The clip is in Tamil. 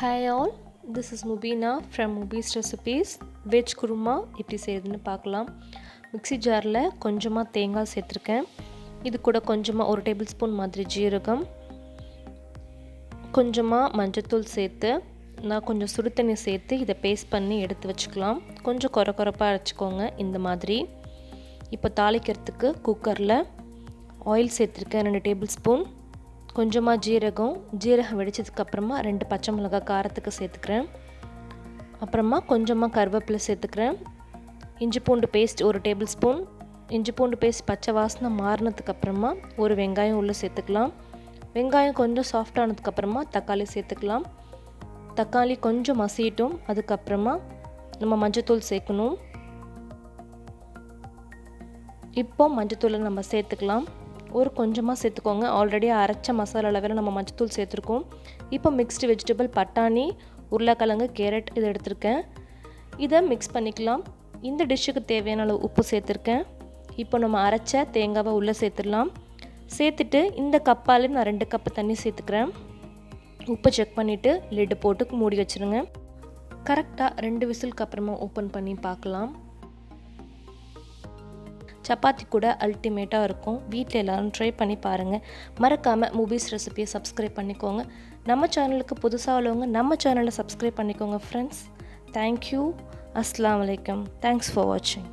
Hi all, this is Mubina from Mubi's Recipes. Veg kurma எப்படி செய்யுதுன்னு பார்க்கலாம். மிக்ஸி ஜாரில் கொஞ்சமாக தேங்காய் சேர்த்துருக்கேன். இது கூட கொஞ்சமாக 1 டேபிள் ஸ்பூன் மாதிரி ஜீரகம், கொஞ்சமாக மஞ்சத்தூள் சேர்த்து நான் கொஞ்சம் சுடு தண்ணி சேர்த்து இதை பேஸ்ட் பண்ணி எடுத்து வச்சுக்கலாம். கொஞ்சம் கொரப்பாக அரைச்சிக்கோங்க இந்த மாதிரி. இப்போ தாளிக்கிறதுக்கு குக்கரில் ஆயில் சேர்த்துருக்கேன் 2 டேபிள் ஸ்பூன். கொஞ்சமாக ஜீரகம் வெடிச்சதுக்கப்புறமா 2 பச்சை மிளகாய் காரத்துக்கு சேர்த்துக்கிறேன். அப்புறமா கொஞ்சமாக கருவேப்பிலை சேர்த்துக்கிறேன். இஞ்சி பூண்டு பேஸ்ட் 1 டேபிள் ஸ்பூன். இஞ்சி பூண்டு பேஸ்ட் பச்சை வாசனை மாறினதுக்கப்புறமா ஒரு வெங்காயம் உள்ளே சேர்த்துக்கலாம். வெங்காயம் கொஞ்சம் சாஃப்டானதுக்கப்புறமா தக்காளி சேர்த்துக்கலாம். தக்காளி கொஞ்சம் மசியட்டும். அதுக்கப்புறமா நம்ம மஞ்சத்தூள் சேர்க்கணும். இப்போ மஞ்சத்தூளை நம்ம சேர்த்துக்கலாம். கொஞ்சமாக சேர்த்துக்கோங்க. ஆல்ரெடி அரைச்ச மசாலாவில் வேறு நம்ம மஞ்சத்தூள் சேர்த்துருக்கோம். இப்போ மிக்ஸ்டு வெஜிடபிள் பட்டாணி, உருளைக்கிழங்கு, கேரட் இதை எடுத்திருக்கேன். இதை மிக்ஸ் பண்ணிக்கலாம். இந்த டிஷ்ஷுக்கு தேவையான அளவு உப்பு சேர்த்துருக்கேன். இப்போ நம்ம அரைச்ச தேங்காவை உள்ளே சேர்த்துடலாம். சேர்த்துட்டு இந்த கப்பால் நான் 2 கப்பு தண்ணி சேர்த்துக்கிறேன். உப்பு செக் பண்ணிவிட்டு லிட்டு போட்டு மூடி வச்சுருங்க. கரெக்டாக 2 விசிலுக்கு அப்புறமா ஓப்பன் பண்ணி பார்க்கலாம். சப்பாத்தி கூட அல்டிமேட்டாக இருக்கும். வீட்டில் எல்லோரும் ட்ரை பண்ணி பாருங்கள். மறக்காமல் மூவிஸ் ரெசிபியை சப்ஸ்கிரைப் பண்ணிக்கோங்க. நம்ம சேனலுக்கு புதுசாக உள்ளவங்க நம்ம சேனலை சப்ஸ்கிரைப் பண்ணிக்கோங்க ஃப்ரெண்ட்ஸ். தேங்க்யூ. அஸ்ஸலாமு அலைக்கும். தேங்க்ஸ் ஃபார் வாட்சிங்.